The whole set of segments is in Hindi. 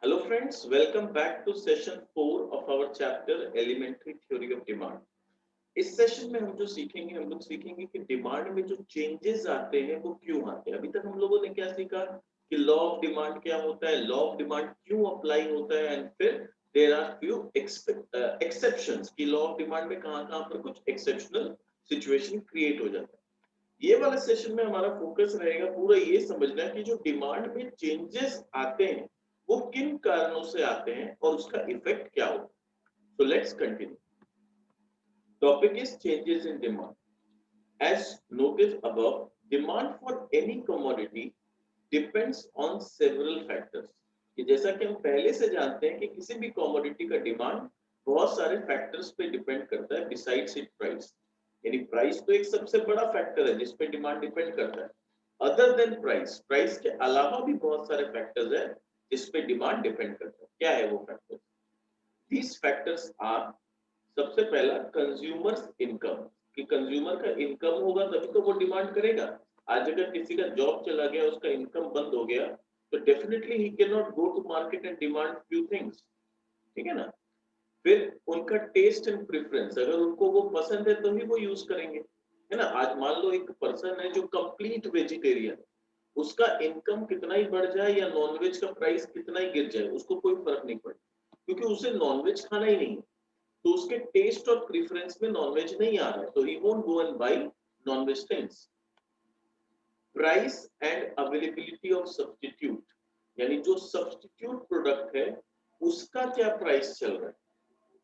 Hello friends, welcome back to session 4 of our chapter Elementary Theory of Demand. इस सेशन में हम जो सीखेंगे हम लोग सीखेंगे कि डिमांड में जो चेंजेस आते हैं वो क्यों आते हैं। अभी तक हम लोगों ने क्या सीखा कि लॉ ऑफ डिमांड क्या होता है, लॉ ऑफ डिमांड क्यों अप्लाई होता है एंड फिर देयर आर फ्यू एक्सेप्शंस कि लॉ ऑफ डिमांड में कहां-कहां पर कुछ एक्सेप्शनल सिचुएशन क्रिएट हो जाता है। ये वाला सेशन में हमारा फोकस रहेगा पूरा ये समझना कि जो डिमांड में चेंजेस आते हैं वो किन कारणों से आते हैं और उसका इफेक्ट क्या होता है। So let's continue. Topic is changes in demand. As noticed above, demand for any commodity depends on several factors. कि जैसा कि हम पहले से जानते हैं कि किसी भी कमोडिटी का डिमांड बहुत सारे फैक्टर्स पे डिपेंड करता है बिसाइड्स इट प्राइस। यानी प्राइस तो एक सबसे बड़ा फैक्टर है जिस पे डिमांड डिपेंड करता है। अदर देन प्राइस, प्राइस के अलावा भी बहुत सारे फैक्टर्स हैं जिस पे डिमांड डिपेंड करता है। क्या है वो फैक्टर्स? These factors are सबसे पहला कंज्यूमर्स इनकम कि कंज्यूमर का इनकम होगा तभी तो वो डिमांड करेगा। आज अगर किसी का जॉब चला गया, उसका इनकम बंद हो गया, तो definitely he can not go to market and demand few things. ठीक है ना। फिर उनका टेस्ट एंड प्रेफरेंस, अगर उनको वो पसंद है तो ही वो यूज करेंगे, है ना। आज मान लो एक पर्सन है जो कंप्लीट वेजिटेरियन, उसका इनकम कितना ही बढ़ जाए या नॉनवेज का प्राइस कितना ही गिर जाए उसको कोई फर्क नहीं पड़ता, क्योंकि उसे नॉनवेज खाना ही नहीं, तो उसके टेस्ट और प्रेफरेंस में नॉनवेज नहीं आ रहा है, तो he won't go and buy nonveg things. Price and availability of substitute, यानी जो सब्स्टिट्यूट प्रोडक्ट है उसका क्या प्राइस चल रहा है।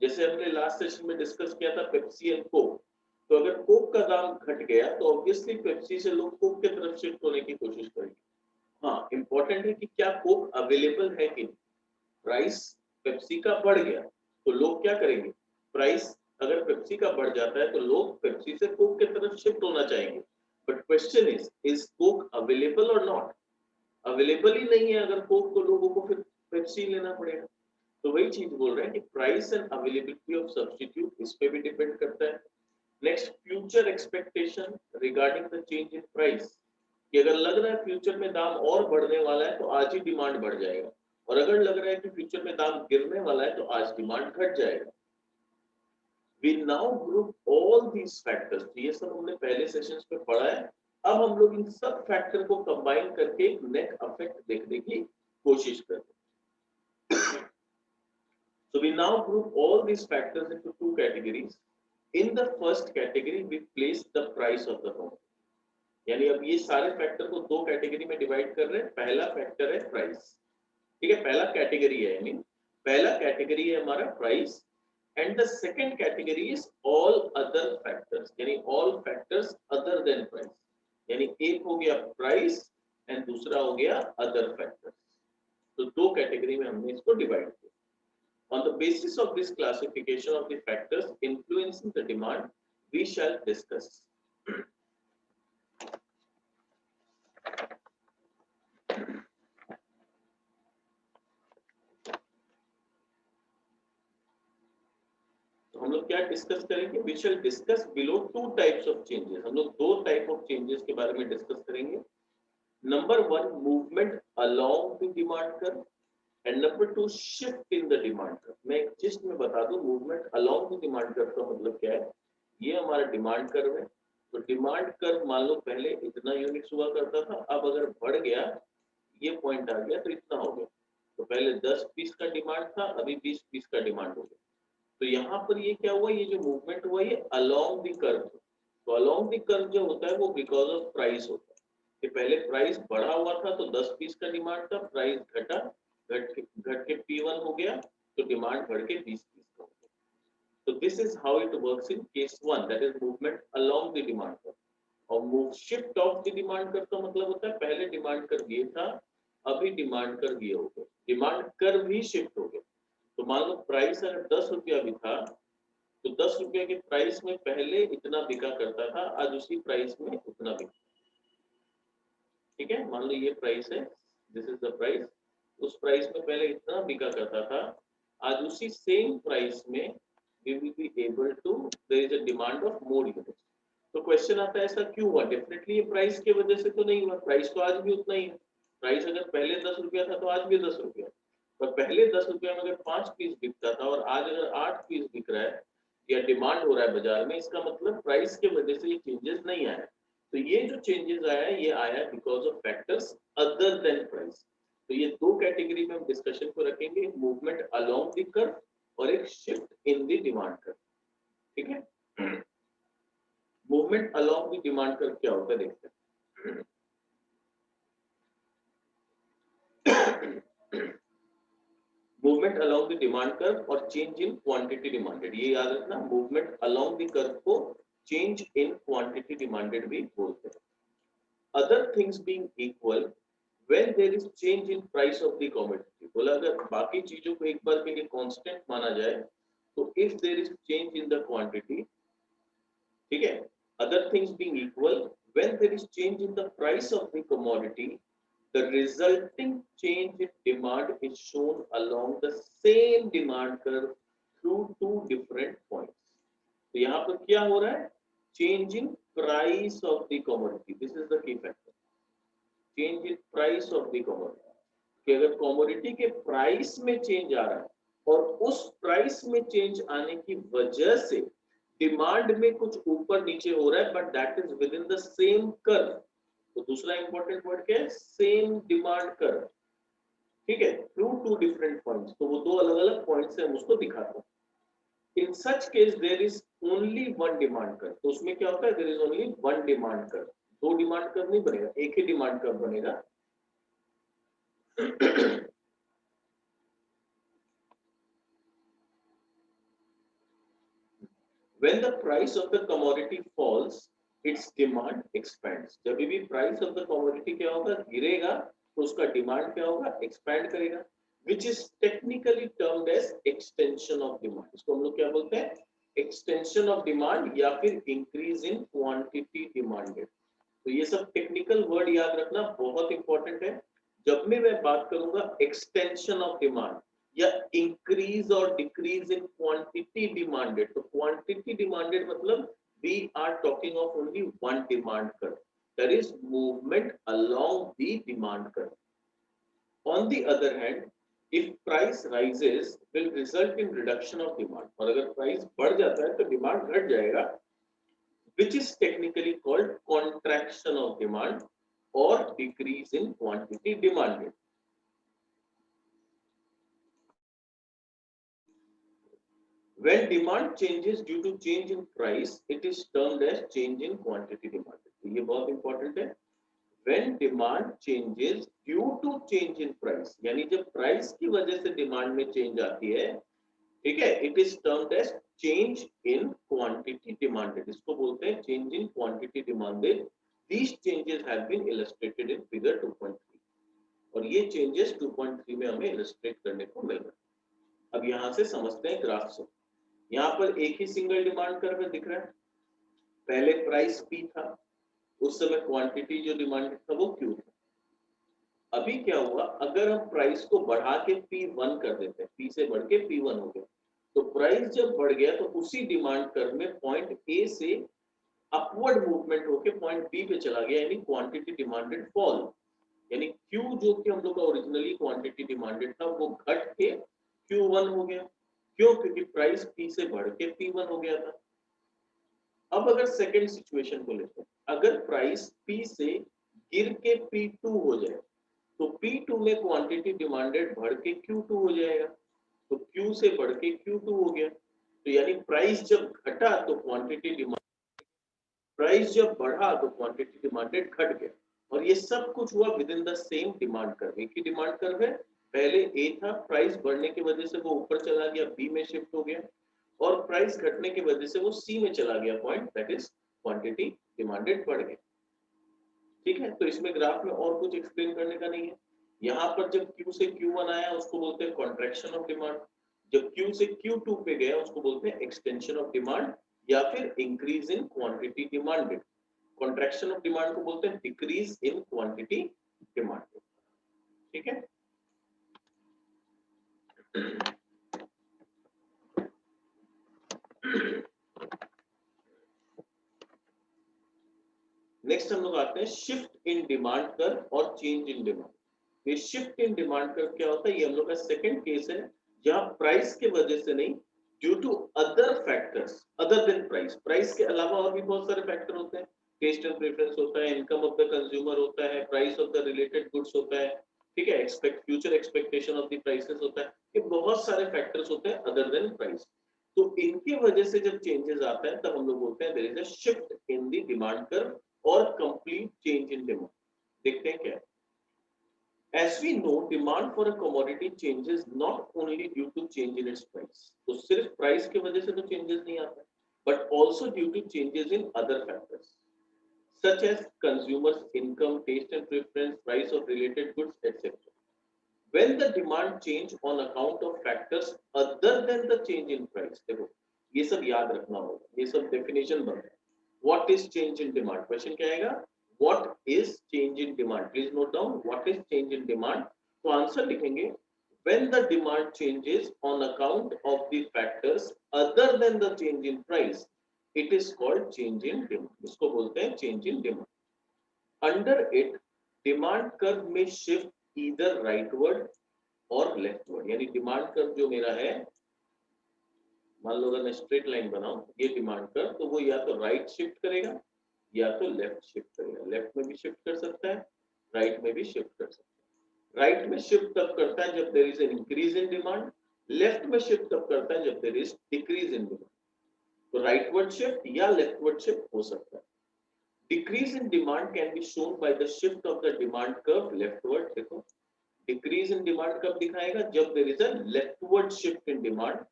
जैसे हमने लास्ट सेशन में डिस्कस किया था पेप्सी एंड कोक, तो अगर कोक का दाम घट गया तो ऑब्वियसली पेप्सी से लोग कोक की तरफ शिफ्ट होने की कोशिश करेंगे। हाँ, इंपॉर्टेंट है कि क्या कोक अवेलेबल है कि नहीं। प्राइस पेप्सी का बढ़ गया तो लोग क्या करेंगे, प्राइस अगर पेप्सी का बढ़ जाता है तो लोग पेप्सी से कोक की तरफ शिफ्ट होना चाहेंगे। But question is Coke available और नॉट? अवेलेबल ही नहीं है अगर कोक, तो लोगों को फिर पेप्सी लेना पड़ेगा। तो वही चीज बोल रहे हैं कि price and availability of substitute इस पे भी डिपेंड करता है। Next, future expectation regarding the change in price, कि अगर लग रहा है फ्यूचर में दाम और बढ़ने वाला है तो आज ही डिमांड बढ़ जाएगा, और अगर लग रहा है कि फ्यूचर में दाम गिरने वाला है तो आज डिमांड घट जाएगा। We now group all these factors, तो ये सब हमने पहले सेशंस में पढ़ा है। अब हम लोग इन सब फैक्टर को कंबाइन करके एक नेट इफेक्ट देखने की कोशिश करते हैं। So we now group all these factors into two categories. In the first category we place the price of the home, यानी अब ये सारे फैक्टर को दो कैटेगरी में डिवाइड कर रहे हैं। पहला फैक्टर है प्राइस, ठीक है, पहला कैटेगरी है, यानी पहला कैटेगरी है हमारा price. And the second category is all other factors, यानी all factors other than price, यानी एक हो गया प्राइस एंड दूसरा हो गया अदर फैक्टर्स। तो दो कैटेगरी में हमने इसको डिवाइड किया। On the basis of this classification of the factors influencing the demand, we shall discuss. तो हम लोग क्या डिस्कस करेंगे? We shall discuss below two types of changes. हम लोग दो टाइप ऑफ चेंजेस के बारे में डिस्कस करेंगे। Number one, movement along the demand curve, and number two, shift in the demand curve. मैं एक जिस्ट में बता दूं, movement along the demand curve का मतलब क्या है। ये हमारा डिमांड कर्व है, तो डिमांड कर्व मान लो पहले इतना यूनिट्स हुआ करता था, अब अगर बढ़ गया, ये पॉइंट आ गया तो इतना हो गया। तो पहले 10 पीस का डिमांड था, अभी 20 पीस का डिमांड हो गया। तो यहाँ पर ये क्या हुआ, ये जो मूवमेंट हुआ ये अलोंग द कर्व। तो अलोंग द कर्व जो होता है वो बिकॉज ऑफ प्राइस होता है, कि पहले प्राइस बढ़ा हुआ था तो 10 पीस का डिमांड था, प्राइस घटा, घट के P1 हो गया, तो डिमांड बढ़ के 20 पीस का हो गया। तो this is how it works in case one, that is movement along the demand curve. और move shift of the demand curve का मतलब होता है पहले डिमांड कर्व ये था, अभी डिमांड कर्व ये हो गया, डिमांड कर्व भी शिफ्ट हो गया। तो मान लो प्राइस अगर 10 रुपया भी था, तो 10 रुपया के प्राइस में पहले इतना बिका करता था, आज उसी प्राइस में उतना बिका। ठीक है, मान लो ये प्राइस है, दिस इज द प्राइस, उस प्राइस में पहले इतना बिका करता था, आज उसी सेम प्राइस में we will be able to, there is a demand of more units। तो क्वेश्चन आता है ऐसा क्यों हुआ? डेफिनेटली ये प्राइस की वजह से तो नहीं हुआ, प्राइस तो आज भी उतना ही है। प्राइस अगर पहले 10 रुपया था तो आज भी 10 रुपया। पर पहले 10 रुपए में अगर 5 पीस बिकता था और आज अगर 8 पीस बिक रहा है या डिमांड हो रहा है बाजार में, इसका मतलब प्राइस के वजह से ये चेंजेस नहीं आया। तो ये जो चेंजेस आया है ये आया because of factors other than price. तो ये दो कैटेगरी में हम डिस्कशन को रखेंगे, मूवमेंट अलोंग द कर्व और एक shift in the demand curve. ठीक है, movement along the demand curve क्या होता है देखते हैं। Movement along the demand curve और चेंज इन क्वांटिटी डिमांडेड, ये याद रखना, मूवमेंट अलोंग द कर्व को चेंज इन क्वांटिटी डिमांडेड भी बोलते हैं। Other things being equal when there is change in price of the commodity, बोला अगर बाकी चीजों को एक बार के लिए कांस्टेंट माना जाए तो if there is change in the quantity, ठीक है, other things being equal when there is change in the price of the commodity, the resulting change in demand is shown along the same demand curve through two different points. तो यहाँ पर क्या हो रहा है, change in price of the commodity, this is the key factor, change in price of the commodity, कि अगर commodity के प्राइस में चेंज आ रहा है और उस प्राइस में चेंज आने की वजह से डिमांड में कुछ ऊपर नीचे हो रहा है, but that is with in the same curve. तो दूसरा इंपॉर्टेंट वर्ड क्या है, सेम डिमांड कर्व, ठीक है, थ्रू टू डिफरेंट पॉइंट्स, तो वो दो अलग अलग पॉइंट्स है, हम उसको दिखाते हैं। In such case there is only one demand curve, तो उसमें क्या होता है, there is only one demand curve, दो डिमांड कर्व नहीं बनेगा, एक ही डिमांड कर्व बनेगा। When the price of the commodity falls, its demand expands. जब भी price of the commodity क्या होगा, गिरेगा, तो उसका डिमांड क्या होगा, एक्सपैंड करेगा, which is technically termed as extension of demand. इसको हम लोग क्या बोलते हैं, extension of demand या फिर increase in quantity demanded। तो ये सब टेक्निकल वर्ड याद रखना बहुत इंपॉर्टेंट है। जब भी मैं बात करूंगा एक्सटेंशन ऑफ डिमांड या इंक्रीज और डिक्रीज इन क्वांटिटी डिमांडेड, तो क्वांटिटी डिमांडेड मतलब we are talking of only one demand curve, that is movement along the demand curve. On the other hand, if price rises will result in reduction of demand, और अगर प्राइस बढ़ जाता है तो डिमांड घट जाएगा, which is technically called contraction of demand or decrease in quantity demanded. When demand changes due to change in price, it is termed as change in quantity demanded. ये बहुत important है। When demand changes due to change in price, यानी जब price की वजह से demand में change आती है, ठीक है, it is termed as change in quantity demanded, इसको बोलते हैं change in quantity demanded। These changes have been illustrated in figure 2.3, और ये changes 2.3 में हमें illustrate करने को मिल रहा है। अब यहाँ से समझते हैं ग्राफ से। यहाँ पर एक ही सिंगल डिमांड कर्व दिख रहा है, पहले प्राइस P था, उस समय क्वांटिटी जो डिमांडेड था वो Q था। अभी क्या हुआ, अगर हम प्राइस को बढ़ा के P1 कर देते हैं, P से बढ़ के P1 हो गया, तो प्राइस जब बढ़ गया तो उसी डिमांड कर्व में पॉइंट ए से अपवर्ड मूवमेंट होके पॉइंट बी पे चला गया, यानी क्वांटिटी डिमांडेड फॉल, यानी Q जो कि हम लोग का ओरिजिनली क्वांटिटी डिमांडेड था वो घट के Q1 हो गया। क्यों, क्योंकि प्राइस P से बढ़ के P1 हो गया था। अब अगर सेकंड सिचुएशन को लेते हैं, अगर प्राइस P से गिर के P2 हो जाए, तो P2 में क्वांटिटी डिमांडेड बढ़ के Q2 हो जाएगा, तो Q से बढ़ के Q2 हो गया, तो यानी प्राइस जब घटा तो क्वांटिटी डिमांड, प्राइस जब बढ़ा तो क्वांटिटी डिमांडेड घट गया, और ये सब कुछ हुआ with in the same demand curve. एक ही डिमांड कर्व है, पहले A था, प्राइस बढ़ने की वजह से वो ऊपर चला गया, B में शिफ्ट हो गया, और प्राइस घटने की वजह से वो C में चला गया point, that is quantity demanded बढ़ गया। ठीक है, तो इसमें ग्राफ में और कुछ एक्सप्लेन करने का नहीं है। यहाँ पर जब Q से Q1 आया उसको बोलते हैं कॉन्ट्रैक्शन ऑफ डिमांड, जब Q से Q2 पे गया उसको बोलते हैं एक्सटेंशन ऑफ डिमांड या फिर increase in quantity demanded. Contraction of demand को बोलते हैं डिक्रीज इन क्वांटिटी डिमांडेड। ठीक है, नेक्स्ट हम लोग आते हैं शिफ्ट इन डिमांड कर्व और चेंज इन डिमांड। ये शिफ्ट इन डिमांड कर्व क्या होता है, ये हम लोग का सेकंड केस है जहां प्राइस के वजह से नहीं, due to other factors other than price, price के अलावा और भी बहुत सारे फैक्टर होते हैं, टेस्ट एंड प्रेफरेंस होता है, इनकम ऑफ द कंज्यूमर होता है, price of the related goods होता है, ठीक है, expect future expectation of the prices होता है, ये बहुत सारे फैक्टर्स होते हैं अदर देन प्राइस। तो इनकी वजह से जब चेंजेस आता है तब हम लोग बोलते हैं there is a shift in the demand curve और कंप्लीट चेंज इन डिमांड। देखते हैं क्या है। As we know, demand for a commodity changes not only due to change in its price. तो सिर्फ प्राइस की वजह से तो चेंजेस नहीं आता, but also due to changes in other factors, such as consumers' income, taste and preference, price of related goods, etc. When the demand change on account of factors other than the change in price, देखो ये सब याद रखना होगा, ये सब डेफिनेशन बन है। What is change in demand? Question क्या आएगा? What is change in demand? Please note down what is change in demand. तो आंसर लिखेंगे when the demand changes on account of the factors other than the change in price, it is called change in demand. इसको बोलते हैं change in demand. Under it, demand curve may shift either rightward और लेफ्टवर्ड, यानी डिमांड कर्व जो मेरा है, मान लो अगर मैं स्ट्रेट लाइन बनाऊं ये डिमांड कर्व, तो वो या तो राइट शिफ्ट करेगा या तो लेफ्ट शिफ्ट करेगा। लेफ्ट में भी शिफ्ट कर सकता है, राइट में भी शिफ्ट कर सकता है। राइट में शिफ्ट तब करता है जब there is an increase in demand, left में शिफ्ट तब करता है जब there is decrease in demand. तो राइटवर्ड शिफ्ट या लेफ्टवर्ड शिफ्ट हो सकता है। Decrease in demand can be shown by the shift of the demand curve leftward. देखो डिक्रीज इन डिमांड कब दिखाएगा, जब there is a leftward shift in demand,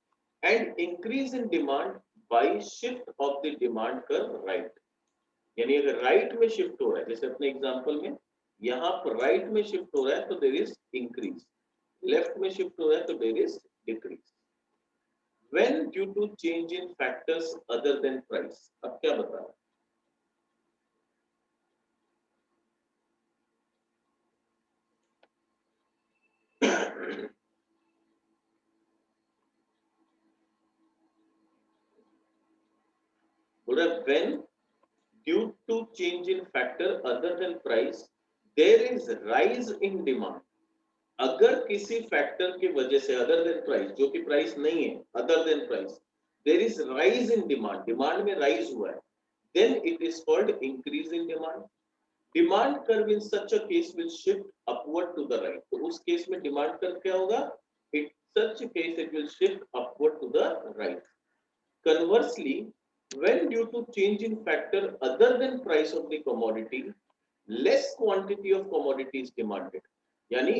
and increase in demand by shift of the demand curve right. यानी अगर राइट में शिफ्ट हो रहा है, जैसे अपने एग्जांपल में यहां पर राइट में शिफ्ट हो रहा है तो देयर इज इंक्रीज, लेफ्ट में शिफ्ट हो रहा है तो there is decrease. When due to change in factors other than price, अब क्या बता रहा है, बोल रहा है when due to change in factor other than price there is rise in demand। अगर किसी फैक्टर की वजह से अदर देन प्राइस, जो कि प्राइस नहीं है, other than price, there is rise in demand, demand में राइज हुआ है, then it is called increase in demand. Demand curve in such a case will shift upward to the right. तो उस केस में डिमांड कर्व क्या होगा, it such case it will shift upward to the right. Conversely, when due to change in factor other than price of the commodity, less quantity of commodity is demanded। यानी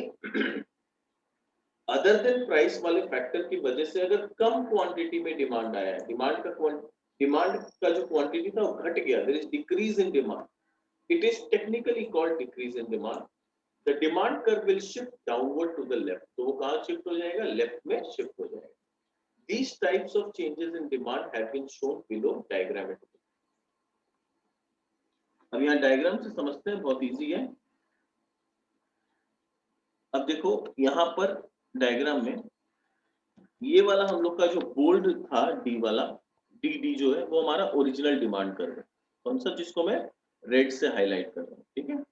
अदर देन प्राइस वाले फैक्टर की वजह से अगर कम क्वांटिटी में डिमांड आया है, डिमांड का जो क्वांटिटी था वो घट गया, there is decrease in demand, it is technically called decrease in demand. The demand curve will shift downward to the left. तो वो कहां शिफ्ट हो जाएगा, लेफ्ट में शिफ्ट हो जाएगा। These types of changes in demand have been shown below diagrammatically। अब यहाँ डायग्राम से समझते हैं, बहुत इजी है। अब देखो यहाँ पर डायग्राम में ये वाला हम लोग का जो बोल्ड था डी वाला, डी जो है वो हमारा ओरिजिनल डिमांड कर्व है, कौन सा, जिसको मैं रेड से हाईलाइट कर रहा हूँ, ठीक है।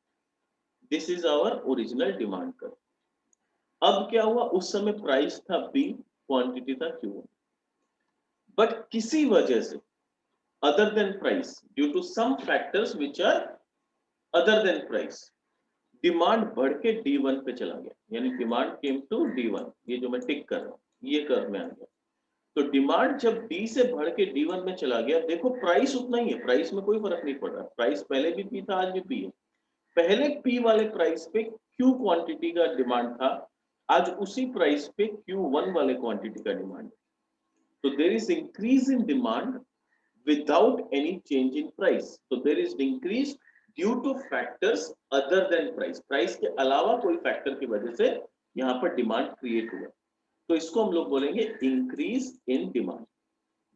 This is our original demand curve. अब क्या हुआ, उस समय प्राइस था बी, क्वांटिटी था क्यू, बट किसी वजह से other than price, due to some factors which are other than price, demand बढ़ के D1 पे चला गया, यानी डिमांड केम टू D1, ये जो मैं टिक कर रहा हूँ ये कर्व में आ गया। तो डिमांड जब D से बढ़ के D1 में चला गया, देखो प्राइस उतना ही है, प्राइस में कोई फर्क नहीं पड़ रहा, प्राइस पहले भी P था, आज भी P है। पहले P वाले प्राइस पे Q क्वांटिटी का डिमांड था, आज उसी प्राइस पे Q1 वाले क्वांटिटी का डिमांड है। तो there is increase in demand without any change in price, so there is increase due to factors other than price, price के अलावा कोई फैक्टर की वजह से यहाँ पर डिमांड क्रिएट हुआ, तो इसको हम लोग बोलेंगे increase in demand.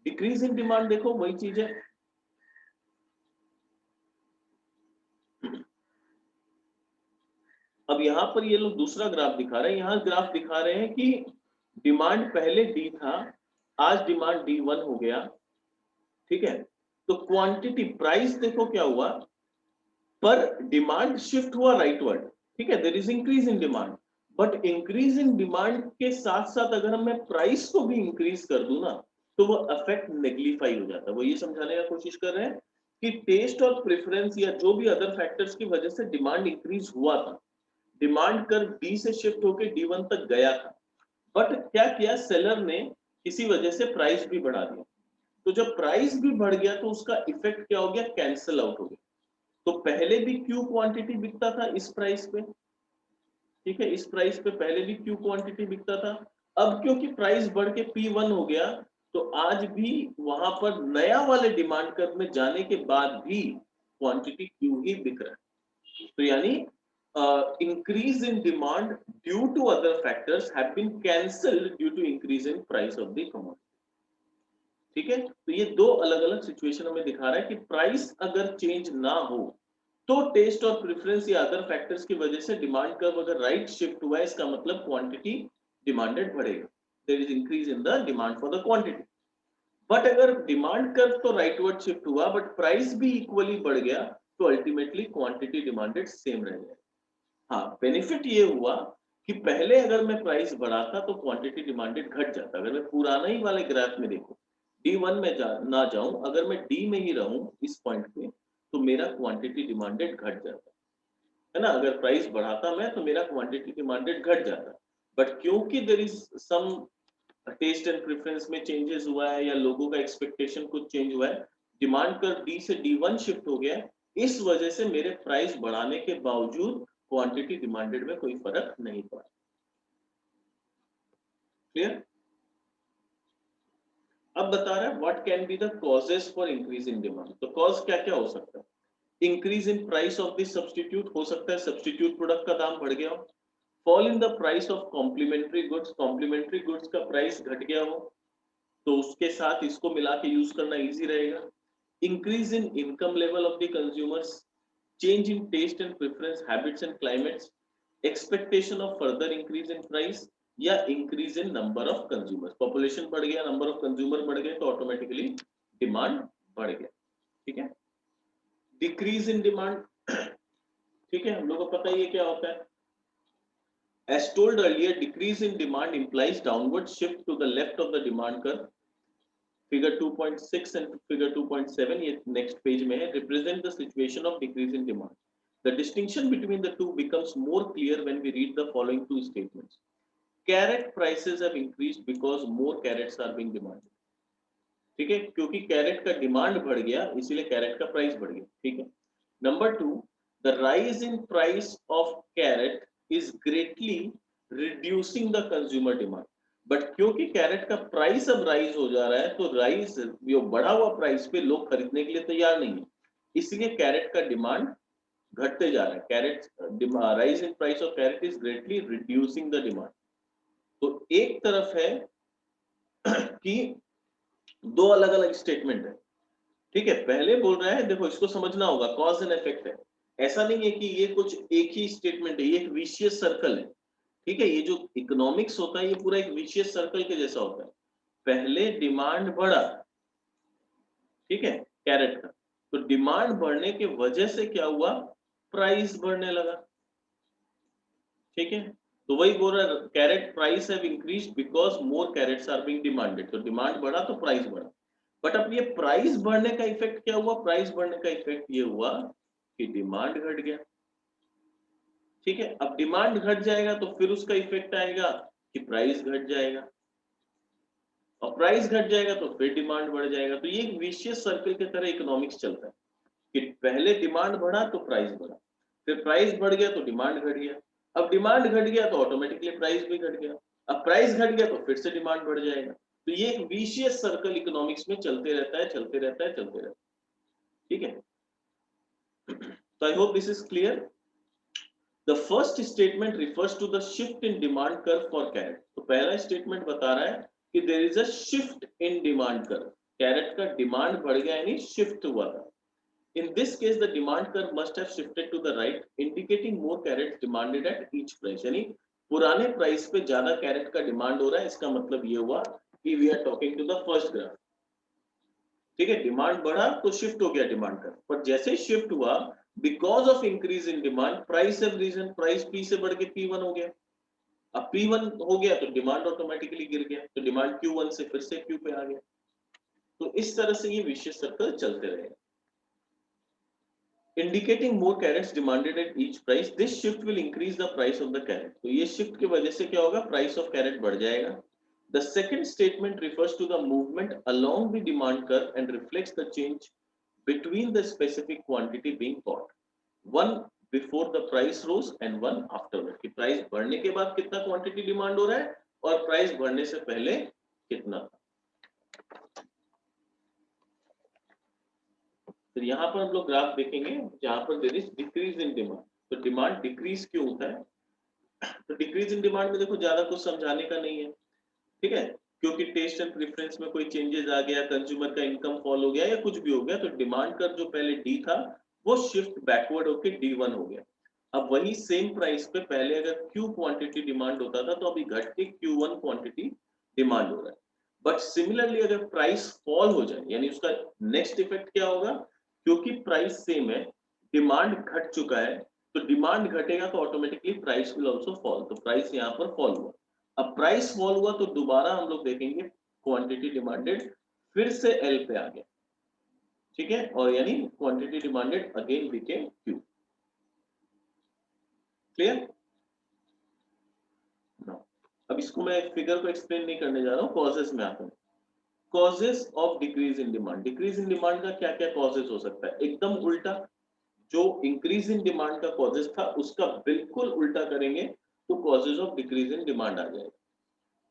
Decrease in demand देखो वही चीज है, अब यहाँ पर ये लोग दूसरा ग्राफ दिखा रहे हैं, यहाँ ग्राफ दिखा रहे हैं कि डिमांड पहले डी था, आज डिमांड D1 हो गया, ठीक है। तो क्वांटिटी प्राइस देखो क्या हुआ, पर डिमांड शिफ्ट हुआ राइटवर्ड, ठीक है, there is increase in demand, but increase in demand के साथ साथ अगर हम मैं प्राइस को भी इंक्रीज कर दूं ना, तो वो इफेक्ट नेग्लिफाई हो जाता है। वो ये समझाने का कोशिश कर रहे हैं कि टेस्ट और प्रेफरेंस या जो भी अदर फैक्टर्स की वजह से डिमांड इंक्रीज हुआ था, डिमांड कर्व डी से शिफ्ट होकर D1 तक गया था, बट क्या किया सेलर ने, किसी वजह से प्राइस भी बढ़ा दिया। तो जब प्राइस भी बढ़ गया तो उसका इफेक्ट क्या हो गया, कैंसिल आउट हो गया। तो पहले भी क्यू क्वांटिटी बिकता था इस प्राइस पे, ठीक है, इस प्राइस पे पहले भी क्यू क्वांटिटी बिकता था। अब क्योंकि प्राइस बढ़ के P1 हो गया, तो आज भी वहां पर नया वाले डिमांड कर्व में जाने के बाद भी क्वांटिटी क्यू ही बिक रहा है। तो यानी increase in demand due to other factors have been cancelled due to increase in price of the commodity। ठीक है, तो ये दो अलग अलग सिचुएशन हमें दिखा रहा है कि प्राइस अगर चेंज ना हो तो टेस्ट और प्रेफरेंस या अदर फैक्टर्स की वजह से डिमांड कर्व अगर राइट शिफ्ट हुआ है, इसका मतलब क्वांटिटी डिमांडेड बढ़ेगा, there is increase in the demand for the quantity. But अगर डिमांड कर्व तो राइटवर्ड शिफ्ट हुआ बट प्राइस भी इक्वली बढ़ गया, तो अल्टीमेटली क्वांटिटी डिमांडेड सेम रह जाएगा। हाँ, बेनिफिट ये हुआ कि पहले अगर मैं प्राइस बढ़ाता तो क्वांटिटी डिमांडेड घट जाता। अगर मैं पुराना ही वाले ग्राफ में देखूं, D1 में ना जाऊं, अगर मैं डी में ही रहूं इस पॉइंट पे, तो मेरा क्वांटिटी डिमांडेड घट जाता है ना। अगर प्राइस बढ़ाता मैं तो मेरा क्वांटिटी डिमांडेड घट जाता, बट क्योंकि there is some taste and preference में चेंजेस हुआ है या लोगों का एक्सपेक्टेशन कुछ चेंज हुआ है, डिमांड कर्व डी से D1 शिफ्ट हो गया, इस वजह से मेरे प्राइस बढ़ाने के बावजूद क्वांटिटी डिमांडेड में कोई फर्क नहीं पड़ा। क्लियर? अब बता रहा है what can be the causes for increase in demand. तो कॉज क्या क्या हो सकता है? Increase in price of this substitute, हो सकता है सब्स्टिट्यूट प्रोडक्ट का दाम बढ़ गया हो। Fall in the price of complementary goods, complementary goods का प्राइस घट गया हो, तो उसके साथ इसको मिला के यूज करना इजी रहेगा। Increase in income level of the consumers, change in taste and preference habits and climates, expectation of further increase in price, या increase in number of consumers। Population बढ़ गया, नंबर ऑफ कंज्यूमर बढ़ गए, तो ऑटोमेटिकली डिमांड बढ़ गया। ठीक है, डिक्रीज इन डिमांड, ठीक है, हम लोग को पता ही है क्या होता है। As told earlier, decrease in demand implies downward shift to the left of the demand curve। Figure 2.6 and figure 2.7 ये नेक्स्ट पेज में है, represent the situation of decrease in demand. The distinction between the two becomes more clear when we read the following two statements. Carrot prices have increased because more carrots are being demanded। ठीक है, क्योंकि कैरेट का डिमांड बढ़ गया इसीलिए कैरेट का प्राइस बढ़ गया। ठीक है, number 2, the rise in price of carrot is greatly reducing the consumer demand. But क्योंकि कैरेट का प्राइस अब राइज हो जा रहा है, तो राइज जो बढ़ा हुआ प्राइस पे लोग खरीदने के लिए तैयार नहीं है, इसलिए कैरेट का डिमांड घटते जा रहा है। Carrot rise in price of carrot is greatly reducing the demand. तो एक तरफ है कि दो अलग अलग स्टेटमेंट है। ठीक है, पहले बोल रहा है, देखो इसको समझना होगा, कॉज एंड इफेक्ट है। ऐसा नहीं है कि ये कुछ एक ही स्टेटमेंट है, ये एक विशियस सर्कल है। ठीक है, ये जो इकोनॉमिक्स होता है ये पूरा एक विशियस सर्कल के जैसा होता है। पहले डिमांड बढ़ा, ठीक है, कैरेट का, तो डिमांड बढ़ने के वजह से क्या हुआ, प्राइस बढ़ने लगा। ठीक है, तो वही बोल रहा है, carrot price have increased because more carrots are being demanded. तो डिमांड बढ़ा तो प्राइस बढ़ा। बट अब ये प्राइस बढ़ने का इफेक्ट क्या हुआ, प्राइस बढ़ने का इफेक्ट ये हुआ कि डिमांड घट गया। ठीक है, अब डिमांड घट जाएगा तो फिर उसका इफेक्ट आएगा कि प्राइस घट जाएगा, और प्राइस घट जाएगा तो फिर डिमांड बढ़ जाएगा। तो ये एक विशियस सर्कल की तरह इकोनॉमिक्स चलता है कि पहले डिमांड बढ़ा तो प्राइस बढ़ा, फिर प्राइस बढ़ गया तो डिमांड घट गया, अब डिमांड घट गया तो ऑटोमेटिकली प्राइस भी घट गया, अब प्राइस घट गया तो फिर से डिमांड बढ़ जाएगा। तो ये एक विशियस सर्कल इकोनॉमिक्स में चलते रहता है, चलते रहता है, चलते रहता है। ठीक है, तो I hope this is clear. The first statement refers to the shift in demand curve for carrot. तो पहला स्टेटमेंट बता रहा है कि there is a shift in demand curve, carrot का डिमांड बढ़ गया यानी शिफ्ट हुआ था। In this case, the demand curve must have shifted to the right, indicating more carrots demanded at each price। यानी पुराने प्राइस पे ज्यादा कैरेट का डिमांड हो रहा है, इसका मतलब ये हुआ कि we are talking to the first graph। ठीक है, डिमांड बढ़ा तो शिफ्ट हो गया डिमांड कर्व, पर जैसे ही शिफ्ट हुआ because of increase in demand price have risen, price P से बढ़ के P1 हो गया। अब P1 हो गया तो डिमांड ऑटोमेटिकली गिर गया, तो डिमांड Q1 से फिर से Q पे आ गया। तो इस तरह से ये विशियस सर्कल चलते रहेगा। Indicating more carats demanded at each price, this shift will increase the price of the carat. तो ये शिफ्ट की वजह से क्या होगा, प्राइस ऑफ कैरेट बढ़ जाएगा। The second statement refers to the movement along the demand curve and reflects the change between the specific quantity being bought, one before the price rose and one afterward। कि प्राइस बढ़ने के बाद कितना क्वांटिटी डिमांड हो रहा है और प्राइस बढ़ने से पहले कितना था। तो यहाँ पर हम लोग ग्राफ देखेंगे जहां पर there is decrease in demand. तो डिमांड डिक्रीज क्यों होता है, तो डिक्रीज इन डिमांड में देखो ज्यादा कुछ समझाने का नहीं है, ठीक है, क्योंकि टेस्ट एंड प्रेफरेंस में कोई चेंजेस आ गया, कंज्यूमर का इनकम फॉल हो गया या कुछ भी हो गया, तो डिमांड का जो पहले डी था वो शिफ्ट बैकवर्ड होकर D1 हो गया। अब वही सेम प्राइस पे पहले अगर Q क्वांटिटी डिमांड होता था तो अभी घट के Q1 क्वांटिटी डिमांड हो रहा है। बट सिमिलरली अगर प्राइस फॉल हो जाए, यानी उसका नेक्स्ट इफेक्ट क्या होगा, क्योंकि प्राइस सेम है, डिमांड घट चुका है, तो डिमांड घटेगा तो automatically price will also fall. तो प्राइस यहाँ पर फॉल हुआ। अब प्राइस फॉल हुआ तो दोबारा हम लोग देखेंगे क्वांटिटी डिमांडेड फिर से एल पे आ गया, ठीक है, और यानी quantity demanded again became Q. Clear? अब इसको मैं फिगर को एक्सप्लेन नहीं करने जा रहा हूं, कॉजेस में आता हूं। Causes of decrease in demand, decrease in demand का क्या क्या कॉजेस हो सकता है, एकदम उल्टा, जो इंक्रीज इन डिमांड का कॉजेस था उसका बिल्कुल उल्टा करेंगे तो causes of decrease in demand आ जाएगा।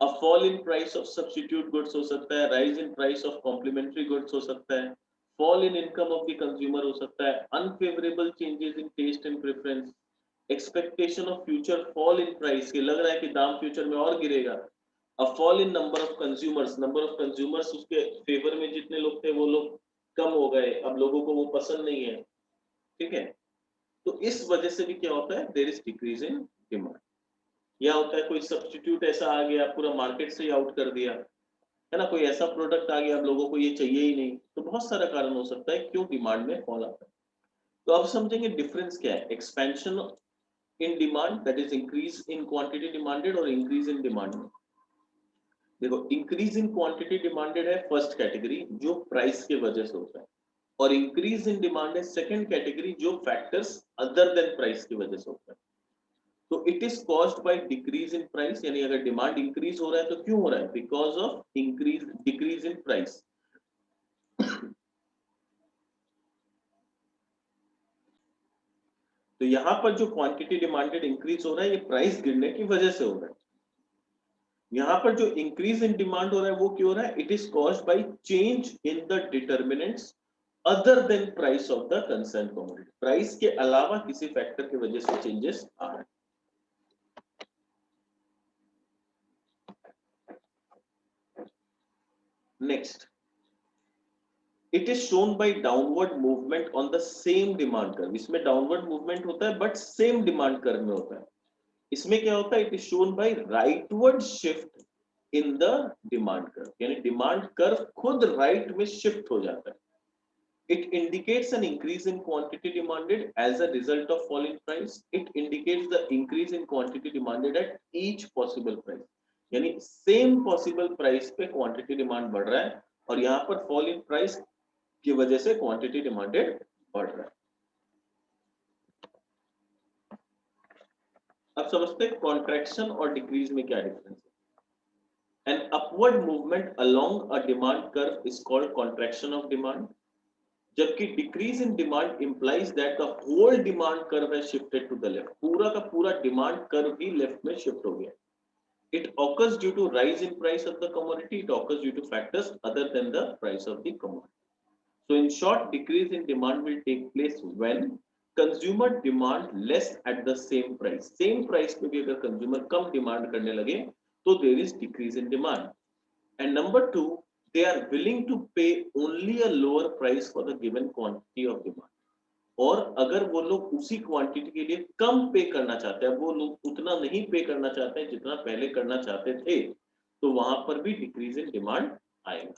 A fall in price of substitute goods हो सकता है, rise in price of complementary goods हो सकता है, fall in income of the consumer हो सकता है, unfavorable changes in taste and preference, expectation of future fall in price कि लग रहा है कि दाम फ्यूचर में और गिरेगा, a fall in number of consumers, number of consumers उसके फेवर में जितने लोग थे वो लोग कम हो गए, अब लोगों को वो पसंद नहीं है, ठीक है, तो इस वजह से भी क्या होता है, there is decrease in demand. या होता है कोई सब्स्टिट्यूट ऐसा आ गया पूरा मार्केट से ही आउट कर दिया, है ना, कोई ऐसा प्रोडक्ट आ गया अब लोगों को ये चाहिए ही नहीं, तो बहुत सारा कारण हो सकता है क्यों डिमांड में फॉल आता है। तो अब समझेंगे डिफरेंस क्या है, expansion in demand that is increase in quantity demanded और इंक्रीज इन डिमांड में। देखो इंक्रीज इन क्वांटिटी डिमांडेड है फर्स्ट कैटेगरी जो प्राइस के वजह से होता है, और इंक्रीज इन डिमांड है सेकंड कैटेगरी जो फैक्टर्स अदर देन प्राइस की वजह से होता है। तो it is caused by decrease in price, यानी अगर डिमांड इंक्रीज हो रहा है तो क्यों हो रहा है, because of increase decrease in price. तो यहां पर जो क्वांटिटी डिमांडेड इंक्रीज हो रहा है ये प्राइस गिरने की वजह से हो रहा है। यहां पर जो इंक्रीज इन डिमांड हो रहा है वो क्यों हो रहा है, it is caused by change in the determinants other than price of the concern commodity, price के अलावा किसी फैक्टर की वजह से चेंजेस आ रहे हैं। Next, it is shown by downward movement on the same demand curve, इसमें डाउनवर्ड मूवमेंट होता है बट सेम डिमांड कर्व में होता है। इसमें क्या होता है, it is shown by rightward shift in the demand curve, यानी डिमांड कर्व खुद राइट में शिफ्ट हो जाता है। It indicates an increase in quantity demanded as a result of fall in price. It indicates the increase in quantity demanded at each possible price. यानी सेम पॉसिबल प्राइस पे क्वांटिटी डिमांड बढ़ रहा है और यहाँ पर फॉल इन प्राइस की वजह से क्वांटिटी डिमांडेड बढ़ रहा है। अब समझते हैं कॉन्ट्रैक्शन और डिक्रीज में क्या डिफरेंस है। An upward movement along a demand curve is called contraction of demand. जबकि decrease in demand implies that the whole demand curve has shifted to the left, पूरा का पूरा डिमांड कर्व ही लेफ्ट में शिफ्ट हो गया। It occurs due to rise in price of the commodity, it occurs due to factors other than the price of the commodity. So in short, decrease in demand will take place when consumer demand less at the same price, same price पे भी अगर कंज्यूमर कम डिमांड करने लगे तो there is decrease in demand. And number two, they are willing to pay only a lower price for the given quantity of demand. और अगर वो लोग उसी क्वांटिटी के लिए कम पे करना चाहते हैं, वो लोग उतना नहीं पे करना चाहते हैं जितना पहले करना चाहते थे, तो वहां पर भी डिक्रीज इन डिमांड आएगा।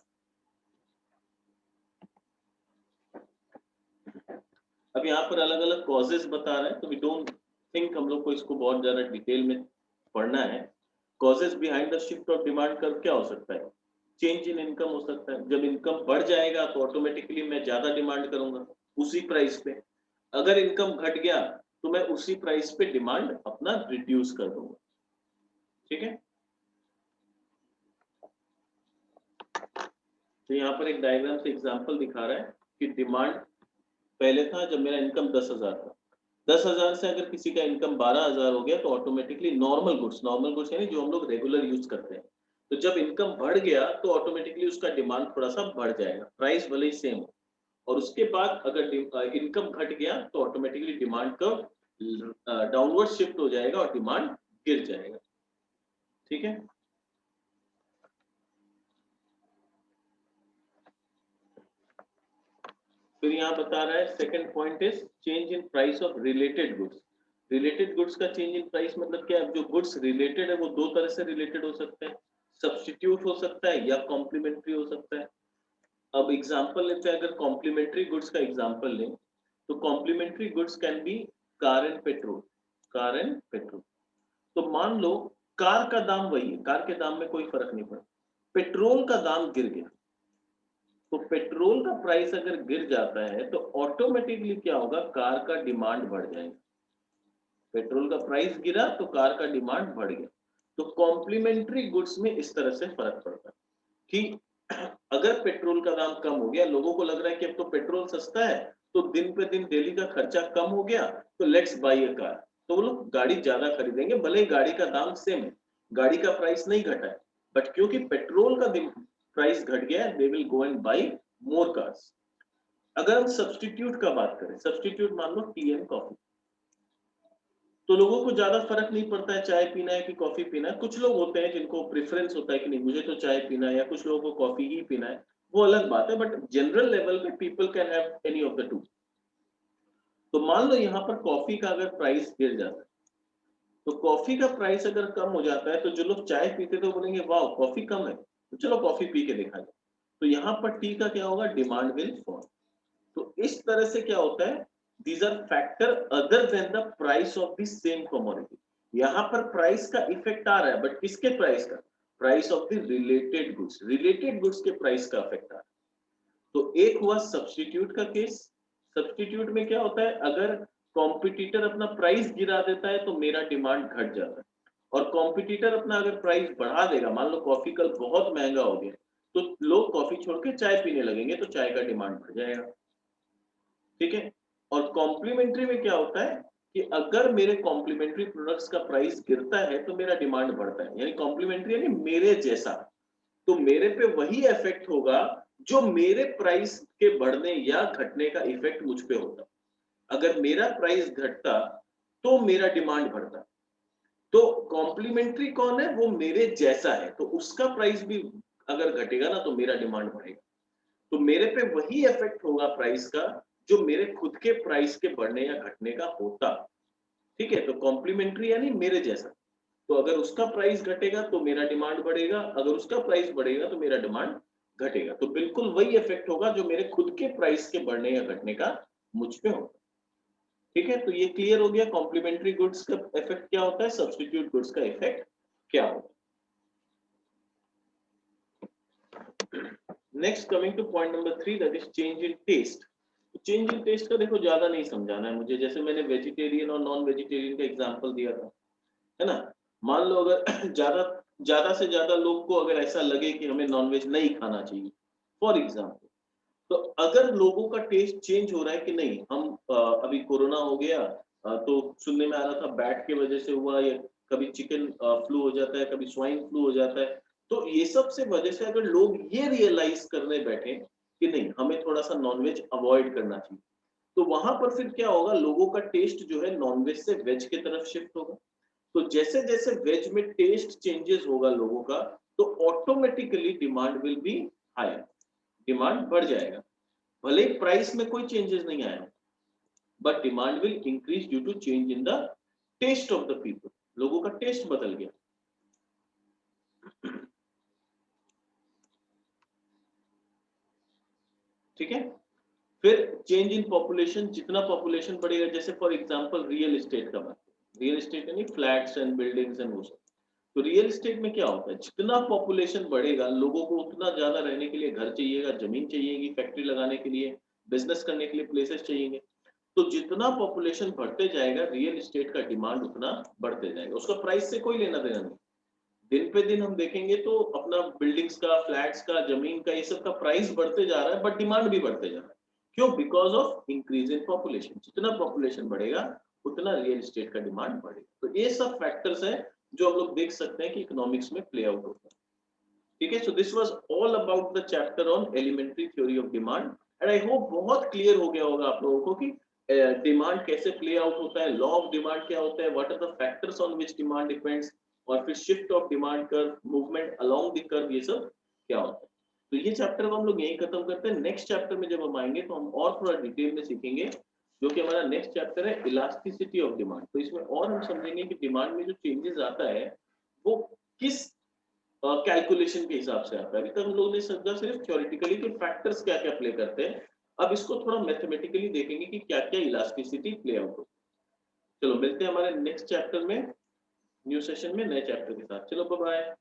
अब यहाँ पर अलग अलग कॉजेस बता रहे हैं, तो वी डोंट थिंक हम लोग को इसको बहुत ज्यादा डिटेल में पढ़ना है। Causes behind the shift of demand curve क्या हो सकता है? चेंज इन इनकम हो सकता है। जब इनकम बढ़ जाएगा तो ऑटोमेटिकली मैं ज्यादा डिमांड करूंगा उसी प्राइस पे। अगर इनकम घट गया तो मैं उसी प्राइस पे डिमांड अपना रिड्यूस कर दूंगा। ठीक है, तो यहाँ पर एक डायग्राम से एग्जांपल दिखा रहा है कि डिमांड पहले था जब मेरा इनकम 10,000 था। 10,000 से अगर किसी का इनकम 12,000 हो गया तो ऑटोमेटिकली नॉर्मल गुड्स यानी जो हम लोग रेगुलर यूज करते हैं, तो जब इनकम बढ़ गया तो ऑटोमेटिकली उसका डिमांड थोड़ा सा बढ़ जाएगा, प्राइस भले ही सेम हो। और उसके बाद अगर इनकम घट गया तो ऑटोमेटिकली डिमांड का डाउनवर्ड शिफ्ट हो जाएगा और डिमांड गिर जाएगा। ठीक है, फिर यहाँ बता रहा है second point is change in price of related goods. Related goods का चेंज इन प्राइस मतलब क्या है? जो गुड्स रिलेटेड है वो दो तरह से रिलेटेड हो सकते हैं, सब्स्टिट्यूट हो सकता है या कॉम्प्लीमेंट्री हो सकता है। अब एग्जांपल लेते हैं, अगर कॉम्प्लीमेंट्री गुड्स का एग्जांपल लें तो complementary goods can be car and petrol. Car and petrol, तो मान लो कार का दाम वही है, कार के दाम में कोई फर्क नहीं पड़ा, पेट्रोल का दाम गिर गया, तो पेट्रोल का प्राइस अगर गिर जाता है तो ऑटोमेटिकली क्या होगा? कार का डिमांड बढ़ जाएगा। पेट्रोल का प्राइस गिरा तो कार का डिमांड बढ़ गया। तो कॉम्प्लीमेंट्री गुड्स में इस तरह से फर्क पड़ता है कि अगर पेट्रोल का दाम कम हो गया, लोगों को लग रहा है कि अब तो पेट्रोल सस्ता है, तो दिन पे दिन डेली का खर्चा कम हो गया, तो लेट्स बाई अ कार, तो वो लोग गाड़ी ज्यादा खरीदेंगे, भले ही गाड़ी का दाम सेम है, गाड़ी का प्राइस नहीं घटा है, बट क्योंकि पेट्रोल का प्राइस घट गया है, they will go and by more cars. अगर हम सब्स्टिट्यूट का बात करें, सब्स्टिट्यूट मान लो टी एंड कॉफी, तो लोगों को ज्यादा फर्क नहीं पड़ता है चाय पीना है कि कॉफी पीना है। कुछ लोग होते हैं जिनको प्रेफरेंस होता है कि नहीं मुझे तो चाय पीना है, या कुछ लोगों को कॉफी ही पीना है, वो अलग बात है, बट जनरल लेवल पे people can have any of the two. तो मान लो यहाँ पर कॉफी का अगर प्राइस गिर जाता है, तो कॉफी का प्राइस अगर कम हो जाता है तो जो लोग चाय पीते थे बोलेंगे वाह कॉफी कम है, तो चलो कॉफी पी के देखा जाए। तो यहाँ पर टी का क्या होगा? Demand will fall. तो इस तरह से क्या होता है? these are factor other than the price of the same commodity। यहाँ पर प्राइस का इफेक्ट आ रहा है, बट किसके प्राइस का? Price of the related goods, related goods के प्राइस का इफेक्ट आ रहा है। तो एक हुआ सब्स्टिट्यूट का केस। सब्स्टिट्यूट में क्या होता है? अगर कॉम्पिटिटर अपना प्राइस गिरा देता है तो मेरा डिमांड घट जाता है, और कॉम्पिटिटर अपना अगर प्राइस बढ़ा देगा, मान लो कॉफी कल बहुत महंगा हो गया, तो लोग कॉफी छोड़ के चाय पीने लगेंगे, तो चाय का डिमांड बढ़ जाएगा। ठीक है, और कॉम्प्लीमेंट्री में क्या होता है कि अगर मेरे कॉम्प्लीमेंट्री प्रोडक्ट्स का प्राइस गिरता है तो मेरा डिमांड बढ़ता है, यानी कॉम्प्लीमेंट्री यानी मेरे जैसा, तो मेरे पे वही इफेक्ट होगा जो मेरे प्राइस के बढ़ने या घटने का इफेक्ट मुझ पे होता। अगर मेरा प्राइस घटता तो मेरा डिमांड बढ़ता। तो कॉम्प्लीमेंट्री कौन है? वो मेरे जैसा है, तो उसका प्राइस भी अगर घटेगा ना तो मेरा डिमांड बढ़ेगा। तो मेरे पे वही इफेक्ट होगा प्राइस का जो मेरे खुद के प्राइस के बढ़ने या घटने का होता। ठीक है, तो कॉम्प्लीमेंट्री यानी मेरे जैसा, तो अगर उसका प्राइस घटेगा तो मेरा डिमांड बढ़ेगा, अगर उसका प्राइस बढ़ेगा तो मेरा डिमांड घटेगा। तो बिल्कुल वही इफेक्ट होगा जो मेरे खुद के प्राइस के बढ़ने या घटने का मुझ पे होगा। ठीक है, तो ये क्लियर हो गया कॉम्प्लीमेंट्री गुड्स का इफेक्ट क्या होता है, सब्स्टिट्यूट गुड्स का इफेक्ट क्या होता है। Next coming to point number 3, that is change in taste. Change in taste का देखो ज्यादा नहीं समझाना है मुझे, जैसे मैंने वेजिटेरियन और नॉन वेजिटेरियन का एग्जांपल दिया था, है ना। मान लो अगर ज्यादा ज्यादा से ज्यादा लोग को अगर ऐसा लगे कि हमें नॉनवेज नहीं खाना चाहिए, फॉर एग्जांपल, तो अगर लोगों का टेस्ट चेंज हो रहा है कि नहीं, हम अभी कोरोना हो गया, तो सुनने में आ रहा था बैट की वजह से हुआ, या कभी चिकन फ्लू हो जाता है, कभी स्वाइन फ्लू हो जाता है, तो ये सब से वजह से अगर लोग ये रियलाइज करने बैठे कि नहीं हमें थोड़ा सा नॉनवेज अवॉइड करना चाहिए, तो वहां पर फिर क्या होगा? लोगों का टेस्ट जो है नॉनवेज से वेज की तरफ शिफ्ट होगा। तो जैसे जैसे वेज में टेस्ट चेंजेस होगा लोगों का, तो automatically demand will be higher, demand बढ़ जाएगा। भले प्राइस में कोई चेंजेस नहीं आया, but demand will increase due to change in the taste of the people, लोगों का टेस्ट बदल गया। ठीक है, फिर चेंज इन पॉपुलेशन, जितना पॉपुलेशन बढ़ेगा, जैसे फॉर एग्जांपल रियल एस्टेट का बात, रियल एस्टेट यानी फ्लैट्स एंड बिल्डिंग्स एंड वो सब। तो रियल एस्टेट में क्या होता है, जितना पॉपुलेशन बढ़ेगा लोगों को उतना ज्यादा रहने के लिए घर चाहिएगा, जमीन चाहिएगी, फैक्ट्री लगाने के लिए, बिजनेस करने के लिए प्लेसेस चाहिए। तो जितना पॉपुलेशन बढ़ते जाएगा रियल एस्टेट का डिमांड उतना बढ़ते जाएगा, उसका प्राइस से कोई लेना देना नहीं। दिन पे दिन हम देखेंगे तो अपना बिल्डिंग्स का, फ्लैट्स का, जमीन का, ये सब का प्राइस बढ़ते जा रहा है, बट डिमांड भी बढ़ते जा रहा है। क्यों? Because of increase in population. जितना पॉपुलेशन बढ़ेगा उतना रियल एस्टेट का डिमांड बढ़ेगा। तो ये सब फैक्टर्स है जो हम लोग देख सकते हैं कि इकोनॉमिक्स में प्ले आउट होता है। ठीक है, so this was all about the chapter on elementary theory of demand. And I hope बहुत क्लियर हो गया होगा आप लोगों को कि डिमांड कैसे प्ले आउट होता है, लॉ ऑफ डिमांड क्या होता है, what are the factors on which demand depends, और फिर shift of demand curve, movement along the curve, ये सब क्या होता है। तो ये चैप्टर को हम लोग यहीं खत्म करते हैं। नेक्स्ट चैप्टर में जब हम आएंगे तो हम और थोड़ा डिटेल में सीखेंगे, जो कि हमारा नेक्स्ट चैप्टर है इलास्टिसिटी ऑफ डिमांड। तो इसमें और हम समझेंगे कि डिमांड में जो चेंजेस आता है वो किस कैलकुलेशन के हिसाब से आता है। अभी तक हम लोगों ने समझा सिर्फ थ्योरेटिकली कि फैक्टर्स क्या क्या प्ले करते हैं, अब इसको थोड़ा मैथमेटिकली देखेंगे कि क्या क्या इलास्टिसिटी प्ले आउट होती है। चलो मिलते हैं हमारे नेक्स्ट चैप्टर में, न्यू सेशन में, नए चैप्टर के साथ। चलो बाय बाय।